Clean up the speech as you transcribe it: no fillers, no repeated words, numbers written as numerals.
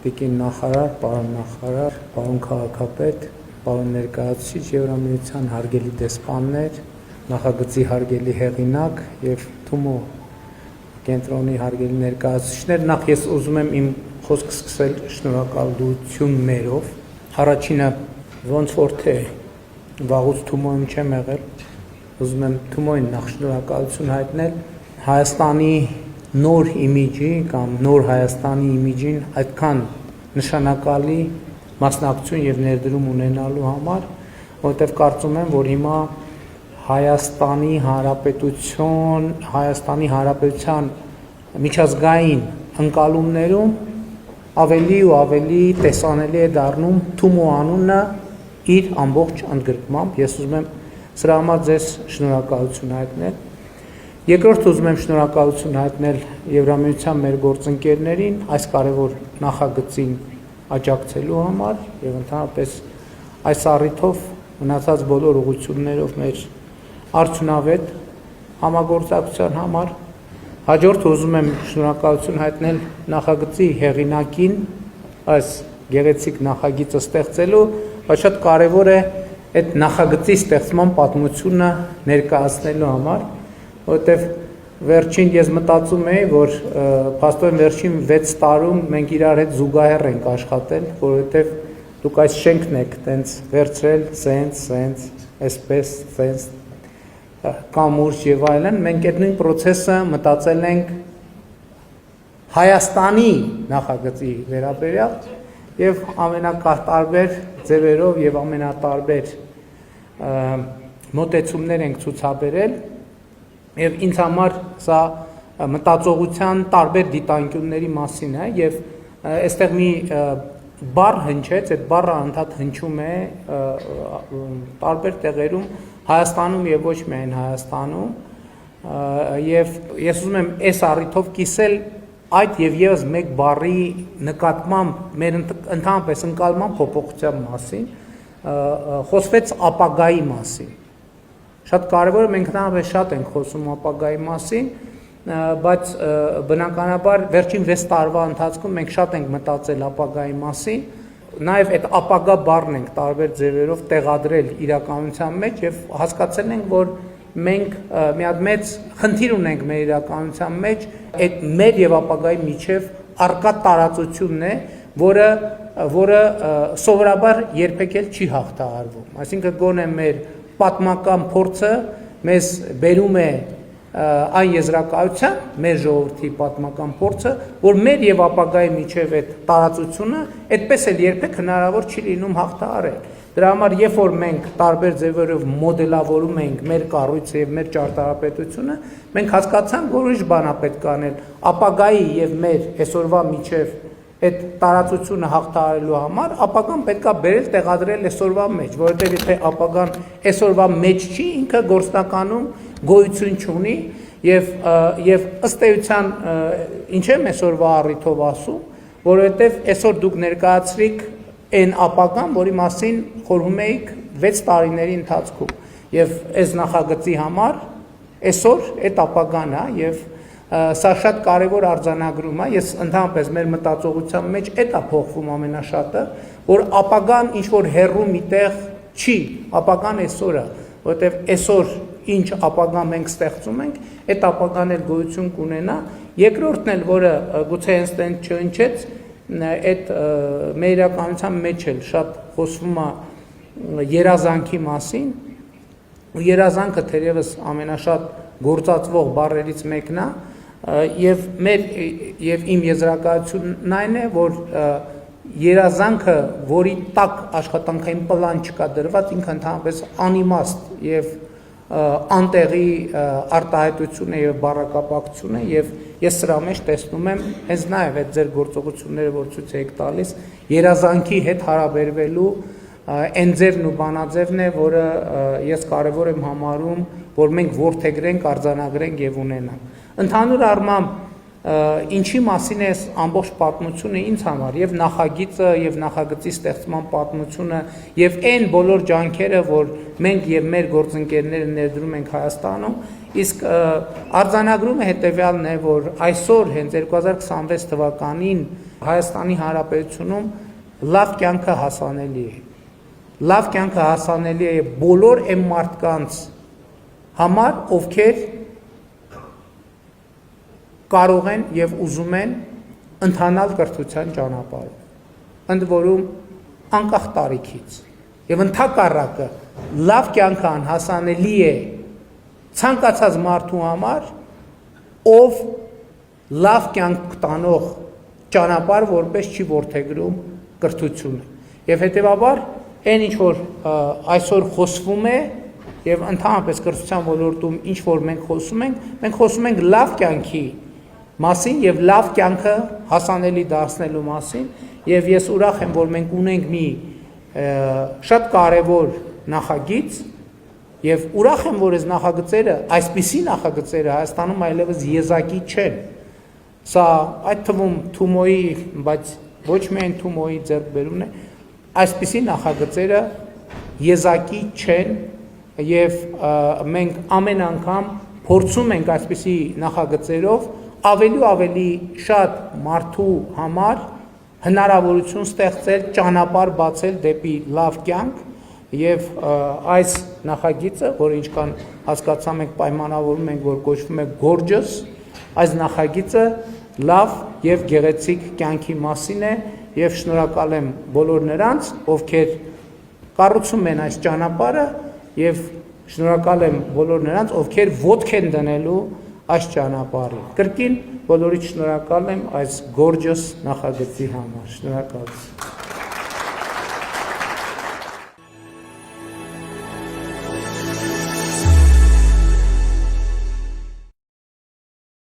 Տիկին նախարար, պարոն նախարար, պարոն քաղաքապետ, պարոն ներկայացուցիչ Եվրամիության հարգելի դեսպաններ, նախագծի հարգելի հեղինակ եւ Թումո կենտրոնի հարգելի ներկայացուցիչներ, նախ ես ուզում եմ իմ խոսքը սկսել շնորհակալություններով։ Առաջինը ոնց որ թե վաղուց Թումոյում չեմ եղել, ուզում եմ Թումոյին նախ շնորհակալություն հայտնել Հայաստանի նոր իմիջի կամ նոր Հայաստանի իմիջին այդքան նշանակալի մասնակցություն եւ ներդրում ունենալու համար, որովհետեւ կարծում եմ, որ հիմա Հայաստանի Հանրապետության միջազգային ընկալումներում ավելի ու ավելի տեսանելի է դառնում Թումո անունը իր ամբողջ ընդգրկմամբ։ Ես ուզում եմ սրա համար ձեզ շնորհակալություն հայտնել։ Երկրորդ ուզում եմ շնորհակալություն հայտնել Եվրամիության մեր գործընկերներին այս կարևոր նախագծին աջակցելու համար եւ ընդհանրապես այս առիթով մնացած բոլոր ուղղություններով մեր արդյունավետ համագործակցության համար։ Հաջորդը ուզում եմ շնորհակալություն հայտնել նախագծի հեղինակին այս գեղեցիկ նախագիծը ստեղծելու, բայց շատ կարևոր է այդ նախագծի ստեղծման պատմությունը ներկայացնելու համար, որովհետև վերջին ես մտածում էի, որ փաստորեն վերջին 6 տարում մենք իրար հետ զուգահեռ ենք աշխատել, որովհետև դուք այս շենքն եք տենց վերցրել, սենց, այսպես, սենց, կամուրջ եւ այլն, մենք այդ նույն process-ը մտածել ենք Հայաստանի նախագծի վերաբերյալ եւ ամենակարտարբեր ձևերով եւ ամենատարբեր մոտեցումներ ենք ցուցաբերել եւ ինձ համար սա մտածողության տարբեր դիտանկյունների մասին է եւ այստեղ մի բառ հնչեց, այդ բառը անդադ հնչում է տարբեր տեղերում Հայաստանում եւ ոչ միայն Հայաստանում եւ ես ուզում եմ այս առիթով կիսել այդ եւ եւս մեկ բառի նկատմամբ մեր ընդհանրապես ընկալման փոփոխության մասին խոսվեց ապագայի մասին։ Շատ կարևոր է, մենք ընդհանրապես շատ ենք խոսում ապագայի մասին, բայց բնականաբար վերջին 6 տարվա ընթացքում մենք շատ ենք մտածել ապագայի մասին, նաև այդ ապագա բառն ենք տարբեր ձևերով տեղադրել իրականության մեջ եւ հասկացել ենք, որ մենք մի հատ մեծ խնդիր ունենք մեր իրականության մեջ, այդ մեր եւ ապագայի միջև առկա տարածությունն է, որը սովորաբար երբեք էլ չի հաղթահարվում։ Այսինքն գոնե մեր պատմական փորձը մեզ բերում է այն եզրակացության, մեր ժողովրդի պատմական փորձը, որ մեր եւ ապագայի միջև այդ տարածությունը այդպես էլ երբեք հնարավոր չի լինում հաղթահարել։ Դրա համար երբ որ մենք տարբեր ձևերով մոդելավորում ենք մեր կառույցը եւ մեր ճարտարապետությունը, մենք հասկացանք, որ ուրիշ բան է պետք անել ապագայի եւ մեր այսօրվա միջև այդ տարածությունը հաղթահարելու համար, ապագան պետքա բերել տեղադրել այսօրվա մեջ, որովհետեւ եթե ապագան այսօրվա մեջ չի, ինքը գործնականում գոյություն չունի եւ ըստ էության ինչ եմ այսօրվա առիթով ասում, որովհետեւ այսօր դուք ներկայացրիք այն ապագան, որի մասին խորհում էիք 6 տարիների ընթացքում եւ այս նախագծի համար այսօր այդ ապագան է եւ սա շատ կարևոր արձանագրում է, ես ընդհանրապես մեր մտածողության մեջ այդ է փոխվում ամենաշատը, որ ապագան ինչ որ հեռու միտեղ չի, ապագան այսօր է, որովհետեւ այսօր ինչ ապագան մենք ստեղծում ենք, այդ ապագան էլ գոյություն կունենա։ Երկրորդն էլ, որը գուցե հենց տենց չհնչեց, այդ մեր իրականության մեջ էլ շատ խոսվում է երազանքի մասին, ու երազանքը թերևս ամենաշատ գործածվող բառերից մեկն է, եւ իմ եզրակացությունն այն է, որ երազանքը, որի տակ աշխատանքային պլան չկա դրված, ինքը ընդհանրապես անիմաստ եւ անտեղի արտահայտություն է եւ բառակապակցություն է եւ ես սրա մեջ տեսնում եմ հենց նաեւ այդ ձեր գործողությունները, որ ցույց եք տալիս, երազանքի հետ հարաբերվելու այն ձևն ու բանաձևն է, որը ես կարևոր եմ համարում, որ մենք որդեգրենք, արձանագրենք եւ ունենանք։ Ընդհանուր առմամբ ինչի մասին է ամբողջ պատմությունը ինձ համար եւ նախագիծը եւ նախագծի ստեղծման պատմությունը եւ այն բոլոր ջանքերը, որ մենք եւ մեր գործընկերները ներդրում ենք Հայաստանում, Իսկ արձանագրումը հետևյալն է, որ այսօր հենց 2026 թվականին Հայաստանի Հանրապետությունում լավ կյանքը հասանելի է։ Լավ կյանքը հասանելի է բոլոր այն մարդկանց համար, ովքեր կարող են եւ ուզում են ընթանալ կրթության ճանապարհով, ընդ որում անկախ տարիքից, եւ ընդհակառակը լավ կյանքը անհասանելի է ցանկացած մարդու համար, ով լավ կյանք տանող ճանապարհ որպես չի որդեգրում կրթությունը։ Եվ հետեւաբար այն ինչ որ այսօր խոսվում է եւ ընդհանրապես կրթության ոլորտում ինչ որ մենք խոսում ենք լավ կյանքի մասին եւ լավ կյանքը հասանելի դարձնելու մասին, եւ ես ուրախ եմ, որ մենք ունենք մի շատ կարեւոր նախագիծ եւ ուրախ եմ, որ այս նախագծերը, այսպիսի նախագծերը Հայաստանում այլևս եզակի չեն։ Սա այդ թվում Թումոյի, բայց ոչ միայն Թումոյի ձեռքբերումն է, այսպիսի նախագծերը եզակի չեն եւ մենք ամեն անգամ փորձում ենք այսպիսի նախագծերով ավելի ու ավելի շատ մարդու համար հնարավորություն ստեղծել, ճանապարհ բացել դեպի լավ կյանք եւ այս նախագիծը, որը ինչքան հասկացա մենք պայմանավորում ենք, որ կոչվում է Gorgeous, այս նախագիծը լավ եւ գեղեցիկ կյանքի մասին է եւ շնորհակալ եմ բոլոր նրանց, ովքեր կառուցում են այս ճանապարհը եւ շնորհակալ եմ բոլոր նրանց, ովքեր ոտք են դնելու այս ճանապարհին։ Կրկին բոլորիդ շնորհակալ եմ այս Gorgeous նախագծի համար։ Շնորհակալ եմ։